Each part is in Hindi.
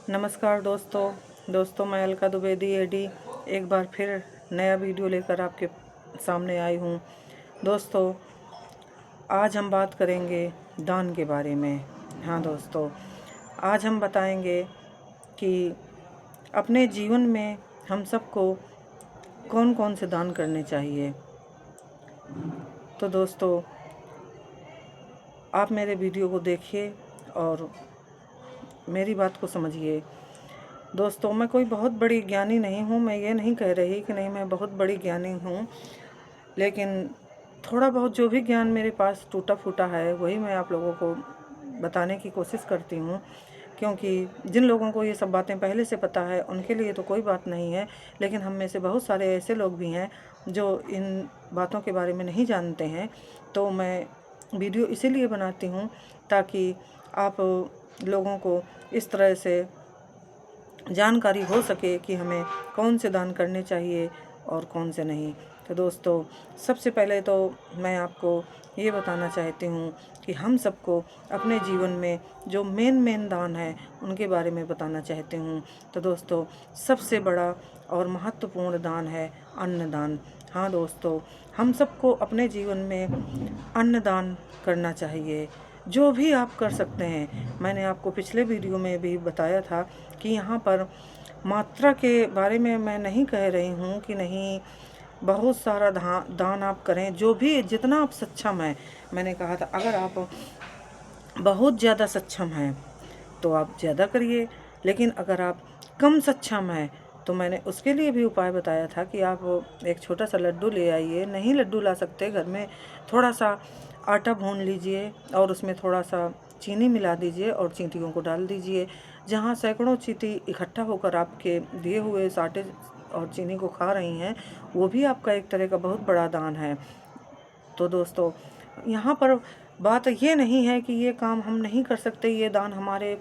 नमस्कार दोस्तों मैं अलका द्विवेदी एडी एक बार फिर नया वीडियो लेकर आपके सामने आई हूँ। दोस्तों, आज हम बात करेंगे दान के बारे में। हाँ दोस्तों, आज हम बताएंगे कि अपने जीवन में हम सबको कौन कौन से दान करने चाहिए। तो दोस्तों, आप मेरे वीडियो को देखिए और मेरी बात को समझिए। दोस्तों, मैं कोई बहुत बड़ी ज्ञानी नहीं हूँ। मैं ये नहीं कह रही कि नहीं मैं बहुत बड़ी ज्ञानी हूँ, लेकिन थोड़ा बहुत जो भी ज्ञान मेरे पास टूटा फूटा है वही मैं आप लोगों को बताने की कोशिश करती हूँ। क्योंकि जिन लोगों को ये सब बातें पहले से पता है उनके लिए तो कोई बात नहीं है, लेकिन हम में से बहुत सारे ऐसे लोग भी हैं जो इन बातों के बारे में नहीं जानते हैं। तो मैं वीडियो इसीलिए बनाती हूँ ताकि आप लोगों को इस तरह से जानकारी हो सके कि हमें कौन से दान करने चाहिए और कौन से नहीं। तो दोस्तों, सबसे पहले तो मैं आपको ये बताना चाहती हूँ कि हम सबको अपने जीवन में जो मेन दान है उनके बारे में बताना चाहती हूँ। तो दोस्तों, सबसे बड़ा और महत्वपूर्ण दान है अन्नदान। हाँ दोस्तों, हम सबको अपने जीवन में अन्नदान करना चाहिए। जो भी आप कर सकते हैं, मैंने आपको पिछले वीडियो में भी बताया था कि यहाँ पर मात्रा के बारे में मैं नहीं कह रही हूँ कि नहीं बहुत सारा दान आप करें, जो भी जितना आप सक्षम हैं। मैंने कहा था अगर आप बहुत ज़्यादा सक्षम हैं तो आप ज़्यादा करिए, लेकिन अगर आप कम सक्षम हैं तो मैंने उसके लिए भी उपाय बताया था कि आप एक छोटा सा लड्डू ले आइए। नहीं लड्डू ला सकते, घर में थोड़ा सा आटा भून लीजिए और उसमें थोड़ा सा चीनी मिला दीजिए और चींटियों को डाल दीजिए। जहाँ सैकड़ों चींटी इकट्ठा होकर आपके दिए हुए इस आटे और चीनी को खा रही हैं, वो भी आपका एक तरह का बहुत बड़ा दान है। तो दोस्तों, यहाँ पर बात ये नहीं है कि ये काम हम नहीं कर सकते, ये दान हमारे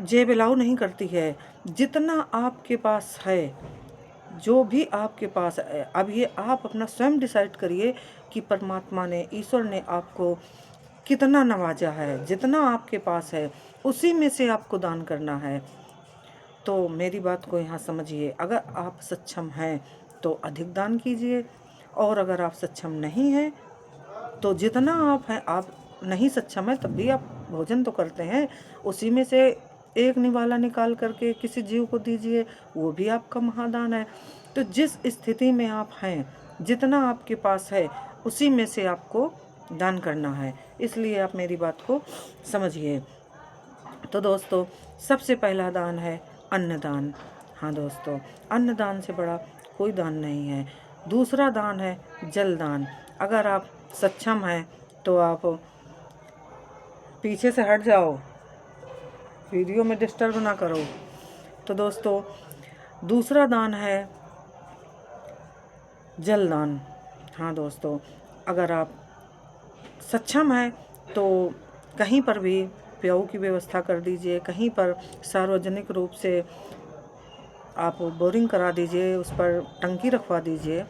जेब अलाउ नहीं करती है। जितना आपके पास है, जो भी आपके पास है, अब ये आप अपना स्वयं डिसाइड करिए कि परमात्मा ने, ईश्वर ने आपको कितना नवाजा है। जितना आपके पास है उसी में से आपको दान करना है। तो मेरी बात को यहाँ समझिए। अगर आप सक्षम हैं तो अधिक दान कीजिए, और अगर आप सक्षम नहीं हैं तो जितना आप हैं, आप नहीं सक्षम है तब भी आप भोजन तो करते हैं, उसी में से एक निवाला निकाल करके किसी जीव को दीजिए, वो भी आपका महादान है। तो जिस स्थिति में आप हैं, जितना आपके पास है उसी में से आपको दान करना है। इसलिए आप मेरी बात को समझिए। तो दोस्तों, सबसे पहला दान है अन्नदान। हाँ दोस्तों, अन्नदान से बड़ा कोई दान नहीं है। दूसरा दान है जलदान। अगर आप सक्षम हैं तो आप पीछे से हट जाओ, वीडियो में डिस्टर्ब ना करो। तो दोस्तों, दूसरा दान है जलदान। हाँ दोस्तों, अगर आप सक्षम हैं तो कहीं पर भी प्याऊ की व्यवस्था कर दीजिए, कहीं पर सार्वजनिक रूप से आप बोरिंग करा दीजिए, उस पर टंकी रखवा दीजिए।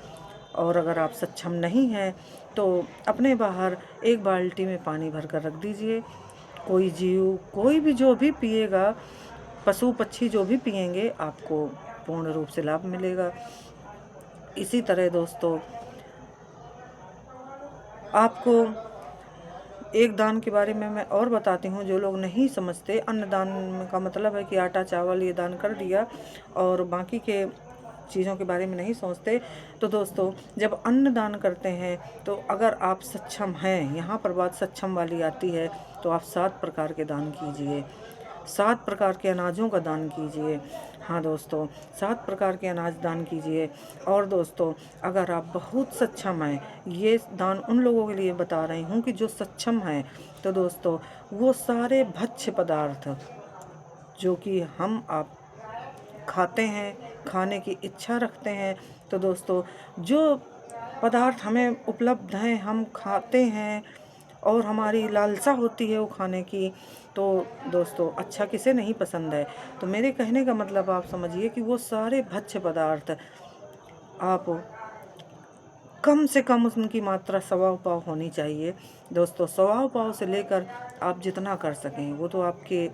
और अगर आप सक्षम नहीं हैं तो अपने बाहर एक बाल्टी में पानी भर कर रख दीजिए। कोई जीव, कोई भी जो भी पिएगा, पशु पक्षी जो भी पिएंगे, आपको पूर्ण रूप से लाभ मिलेगा। इसी तरह दोस्तों, आपको एक दान के बारे में मैं और बताती हूँ। जो लोग नहीं समझते, अन्नदान का मतलब है कि आटा चावल ये दान कर दिया और बाकी के चीज़ों के बारे में नहीं सोचते। तो दोस्तों, जब अन्न दान करते हैं तो अगर आप सक्षम हैं, यहाँ पर बात सक्षम वाली आती है, तो आप 7 प्रकार के दान कीजिए। 7 प्रकार के अनाजों का दान कीजिए। हाँ दोस्तों, 7 प्रकार के अनाज दान कीजिए। और दोस्तों, अगर आप बहुत सक्षम हैं, ये दान उन लोगों के लिए बता रही हूँ कि जो सक्षम हैं, तो दोस्तों वो सारे भक्ष्य पदार्थ जो कि हम आप खाते हैं, खाने की इच्छा रखते हैं, तो दोस्तों जो पदार्थ हमें उपलब्ध हैं, हम खाते हैं और हमारी लालसा होती है वो खाने की, तो दोस्तों अच्छा किसे नहीं पसंद है। तो मेरे कहने का मतलब आप समझिए कि वो सारे भक्ष्य पदार्थ आप कम से कम उनकी मात्रा 1.25 पाव होनी चाहिए। दोस्तों, 1.25 पाव से लेकर आप जितना कर सकें, वो तो आपके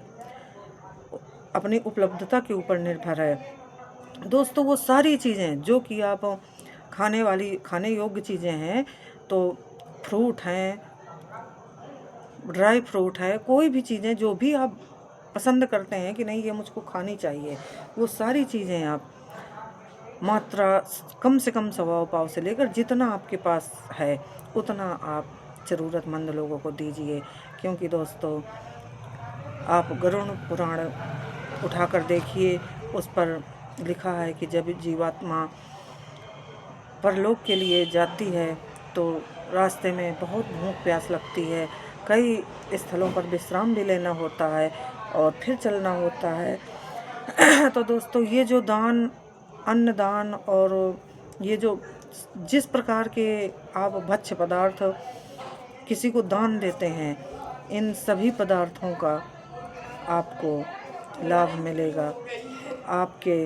अपनी उपलब्धता के ऊपर निर्भर है। दोस्तों वो सारी चीज़ें जो कि आप खाने योग्य चीज़ें हैं, तो फ्रूट हैं, ड्राई फ्रूट है, कोई भी चीज़ें जो भी आप पसंद करते हैं कि नहीं ये मुझको खानी चाहिए, वो सारी चीज़ें आप मात्रा कम से कम 1.25 से लेकर जितना आपके पास है उतना आप ज़रूरतमंद लोगों को दीजिए। क्योंकि दोस्तों आप गरुड़ पुराण उठाकर देखिए, उस पर लिखा है कि जब जीवात्मा परलोक के लिए जाती है तो रास्ते में बहुत भूख प्यास लगती है, कई स्थलों पर विश्राम भी लेना होता है और फिर चलना होता है। तो दोस्तों ये जो दान, अन्नदान और ये जो जिस प्रकार के आप भक्ष्य पदार्थ किसी को दान देते हैं, इन सभी पदार्थों का आपको लाभ मिलेगा। आपके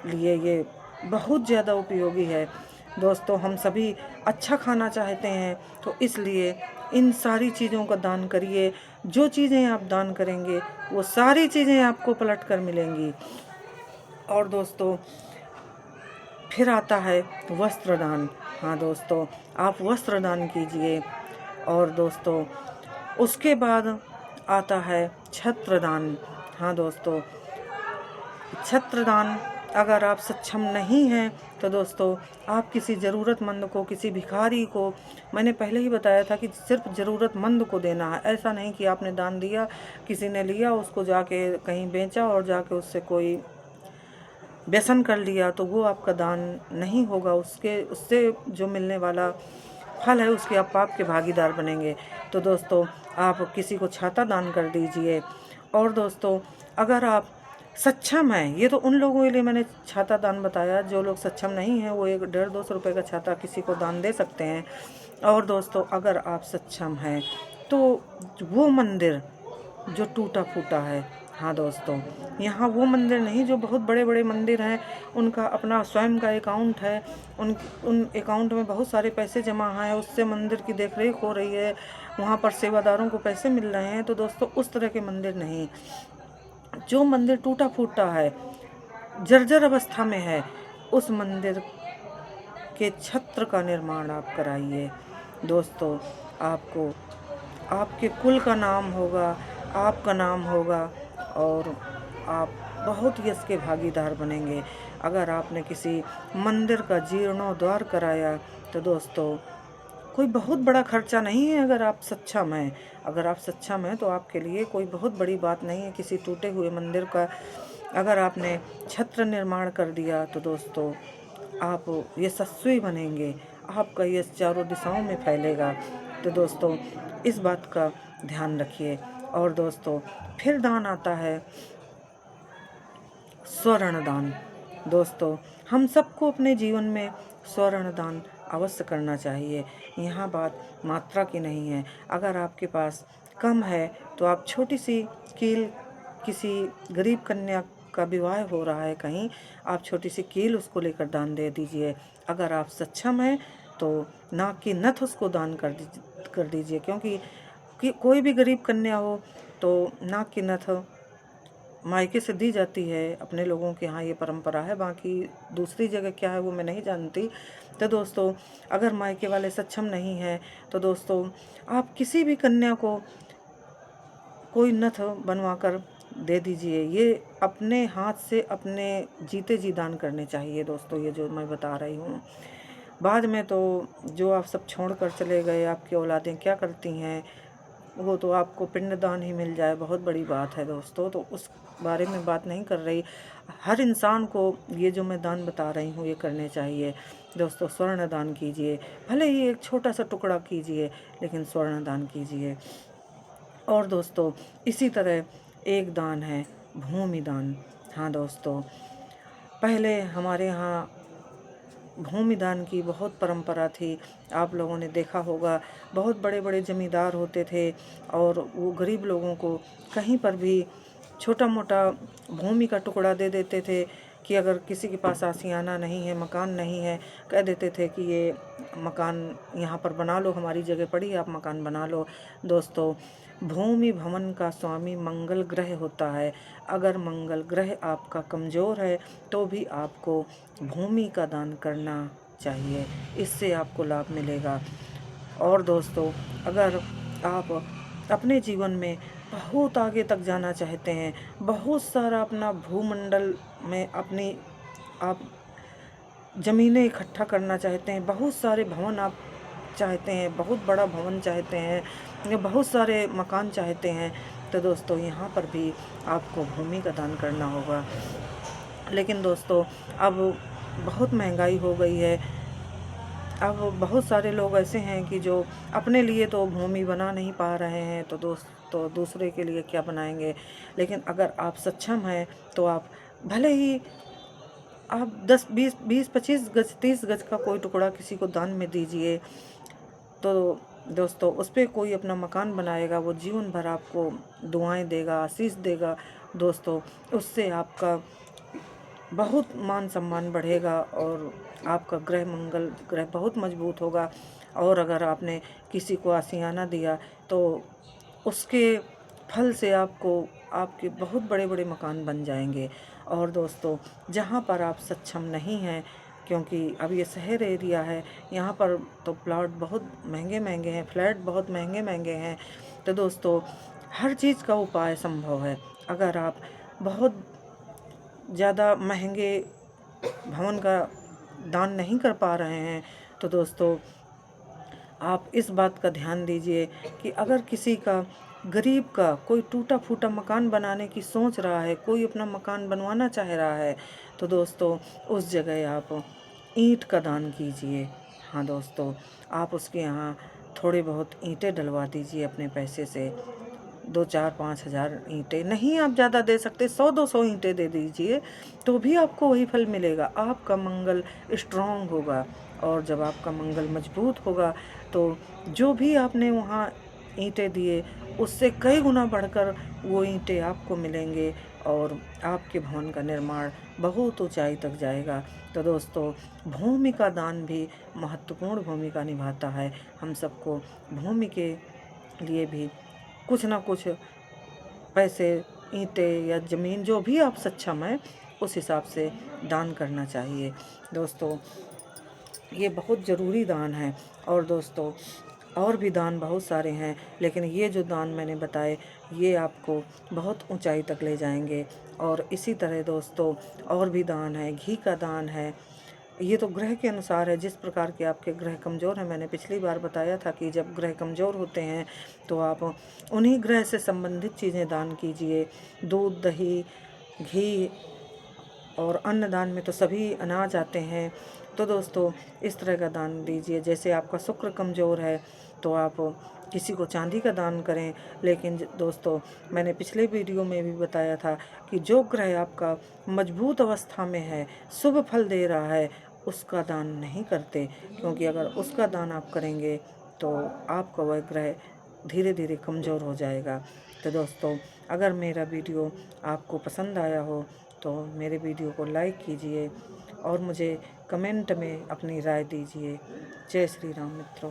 लिए ये बहुत ज़्यादा उपयोगी है। दोस्तों हम सभी अच्छा खाना चाहते हैं, तो इसलिए इन सारी चीज़ों का दान करिए। जो चीज़ें आप दान करेंगे वो सारी चीज़ें आपको पलट कर मिलेंगी। और दोस्तों फिर आता है वस्त्र दान। हाँ दोस्तों, आप वस्त्र दान कीजिए। और दोस्तों उसके बाद आता है छत्र दान। हाँ दोस्तों, छत्र दान अगर आप सक्षम नहीं हैं तो दोस्तों आप किसी ज़रूरतमंद को, किसी भिखारी को, मैंने पहले ही बताया था कि सिर्फ ज़रूरतमंद को देना है। ऐसा नहीं कि आपने दान दिया, किसी ने लिया, उसको जाके कहीं बेचा और जाके उससे कोई व्यसन कर लिया, तो वो आपका दान नहीं होगा। उससे जो मिलने वाला फल है उसके आप पाप के भागीदार बनेंगे। तो दोस्तों आप किसी को छाता दान कर दीजिए। और दोस्तों अगर आप सक्षम हैं, ये तो उन लोगों के लिए मैंने छाता दान बताया, जो लोग सक्षम नहीं हैं वो 100-150 रुपये का छाता किसी को दान दे सकते हैं। और दोस्तों अगर आप सक्षम हैं तो वो मंदिर जो टूटा फूटा है, हाँ दोस्तों, यहाँ वो मंदिर नहीं जो बहुत बड़े बड़े मंदिर हैं, उनका अपना स्वयं का अकाउंट है, उन अकाउंट में बहुत सारे पैसे जमा हैं, उससे मंदिर की देखरेख हो रही है, वहाँ पर सेवादारों को पैसे मिल रहे हैं। तो दोस्तों उस तरह के मंदिर नहीं, जो मंदिर टूटा फूटा है, जर्जर अवस्था में है, उस मंदिर के छत्र का निर्माण आप कराइए। दोस्तों आपको आपके कुल का नाम होगा, आपका नाम होगा और आप बहुत यश के भागीदार बनेंगे। अगर आपने किसी मंदिर का जीर्णोद्धार कराया तो दोस्तों कोई बहुत बड़ा खर्चा नहीं है। अगर आप सक्षम हैं तो आपके लिए कोई बहुत बड़ी बात नहीं है। किसी टूटे हुए मंदिर का अगर आपने छत्र निर्माण कर दिया तो दोस्तों आप यशस्वी बनेंगे, आपका यश चारों दिशाओं में फैलेगा। तो दोस्तों इस बात का ध्यान रखिए। और दोस्तों फिर दान आता है स्वर्ण दान। दोस्तों हम सबको अपने जीवन में स्वर्ण दान अवश्य करना चाहिए। यहाँ बात मात्रा की नहीं है। अगर आपके पास कम है तो आप छोटी सी कील, किसी गरीब कन्या का विवाह हो रहा है कहीं, आप छोटी सी कील उसको लेकर दान दे दीजिए। अगर आप सक्षम हैं तो नाक की नथ उसको दान कर दीजिए। क्योंकि कोई भी गरीब कन्या हो तो नाक की नथ मायके से दी जाती है, अपने लोगों के यहाँ ये परंपरा है, बाकी दूसरी जगह क्या है वो मैं नहीं जानती। तो दोस्तों अगर मायके वाले सक्षम नहीं हैं तो दोस्तों आप किसी भी कन्या को कोई नथ बनवा कर दे दीजिए। ये अपने हाथ से अपने जीते जी दान करने चाहिए दोस्तों, ये जो मैं बता रही हूँ। बाद में तो जो आप सब छोड़ कर चले गए, आपकी औलादें क्या करती हैं वो तो आपको पिंडदान ही मिल जाए, बहुत बड़ी बात है दोस्तों। तो उस बारे में बात नहीं कर रही। हर इंसान को ये जो मैं दान बता रही हूँ ये करने चाहिए। दोस्तों स्वर्ण दान कीजिए, भले ही एक छोटा सा टुकड़ा कीजिए, लेकिन स्वर्ण दान कीजिए। और दोस्तों इसी तरह एक दान है भूमि दान। हाँ दोस्तों, पहले हमारे यहाँ भूमि दान की बहुत परंपरा थी। आप लोगों ने देखा होगा, बहुत बड़े बड़े जमींदार होते थे और वो गरीब लोगों को कहीं पर भी छोटा मोटा भूमि का टुकड़ा दे देते थे कि अगर किसी के पास आशियाना नहीं है, मकान नहीं है, कह देते थे कि ये मकान यहाँ पर बना लो, हमारी जगह पड़ी, आप मकान बना लो। दोस्तों भूमि भवन का स्वामी मंगल ग्रह होता है। अगर मंगल ग्रह आपका कमज़ोर है तो भी आपको भूमि का दान करना चाहिए, इससे आपको लाभ मिलेगा। और दोस्तों, अगर आप अपने जीवन में बहुत आगे तक जाना चाहते हैं, बहुत सारा अपना भूमंडल में अपनी आप ज़मीनें इकट्ठा करना चाहते हैं, बहुत सारे भवन आप चाहते हैं, बहुत बड़ा भवन चाहते हैं या बहुत सारे मकान चाहते हैं, तो दोस्तों यहाँ पर भी आपको भूमि का दान करना होगा। लेकिन दोस्तों, अब बहुत महंगाई हो गई है। अब बहुत सारे लोग ऐसे हैं कि जो अपने लिए तो भूमि बना नहीं पा रहे हैं, तो दूसरे के लिए क्या बनाएंगे। लेकिन अगर आप सक्षम हैं तो आप भले ही आप 10, 20, 20, 25 गज, 30 गज का कोई टुकड़ा किसी को दान में दीजिए, तो दोस्तों उस पर कोई अपना मकान बनाएगा, वो जीवन भर आपको दुआएं देगा, आशीष देगा। दोस्तों, उससे आपका बहुत मान सम्मान बढ़ेगा और आपका मंगल ग्रह बहुत मजबूत होगा। और अगर आपने किसी को आशियाना दिया तो उसके फल से आपके बहुत बड़े बड़े मकान बन जाएंगे। और दोस्तों, जहाँ पर आप सक्षम नहीं हैं, क्योंकि अब ये शहर एरिया है, यहाँ पर तो प्लॉट बहुत महंगे महंगे हैं, फ्लैट बहुत महंगे महंगे हैं, तो दोस्तों हर चीज़ का उपाय संभव है। अगर आप बहुत ज़्यादा महंगे भवन का दान नहीं कर पा रहे हैं, तो दोस्तों आप इस बात का ध्यान दीजिए कि अगर किसी का गरीब का कोई टूटा फूटा मकान बनाने की सोच रहा है, कोई अपना मकान बनवाना चाह रहा है, तो दोस्तों उस जगह आप ईंट का दान कीजिए। हाँ दोस्तों, आप उसके यहाँ थोड़े बहुत ईंटें डलवा दीजिए अपने पैसे से, 2, 4, 5 हज़ार ईंटें नहीं, आप ज़्यादा दे सकते, 100, 200 ईंटें दे दीजिए, तो भी आपको वही फल मिलेगा। आपका मंगल स्ट्रांग होगा, और जब आपका मंगल मजबूत होगा तो जो भी आपने वहाँ ईंटें दिए उससे कई गुना बढ़कर वो ईंटें आपको मिलेंगे और आपके भवन का निर्माण बहुत ऊंचाई तक जाएगा। तो दोस्तों, भूमि का दान भी महत्वपूर्ण भूमिका निभाता है। हम सबको भूमि के लिए भी कुछ ना कुछ पैसे, ईंटें या ज़मीन, जो भी आप सक्षम हैं उस हिसाब से दान करना चाहिए। दोस्तों, ये बहुत ज़रूरी दान है। और दोस्तों, और भी दान बहुत सारे हैं, लेकिन ये जो दान मैंने बताए ये आपको बहुत ऊंचाई तक ले जाएंगे। और इसी तरह दोस्तों और भी दान है, घी का दान है। ये तो ग्रह के अनुसार है, जिस प्रकार के आपके ग्रह कमज़ोर हैं। मैंने पिछली बार बताया था कि जब ग्रह कमज़ोर होते हैं तो आप उन्हीं ग्रह से संबंधित चीज़ें दान कीजिए। दूध, दही, घी और अन्नदान में तो सभी अनाज आते हैं। तो दोस्तों इस तरह का दान दीजिए। जैसे आपका शुक्र कमज़ोर है तो आप किसी को चांदी का दान करें। लेकिन दोस्तों, मैंने पिछले वीडियो में भी बताया था कि जो ग्रह आपका मजबूत अवस्था में है, शुभ फल दे रहा है, उसका दान नहीं करते, क्योंकि अगर उसका दान आप करेंगे तो आपका वह ग्रह धीरे धीरे कमज़ोर हो जाएगा। तो दोस्तों, अगर मेरा वीडियो आपको पसंद आया हो तो मेरे वीडियो को लाइक कीजिए और मुझे कमेंट में अपनी राय दीजिए। जय श्री राम मित्रों।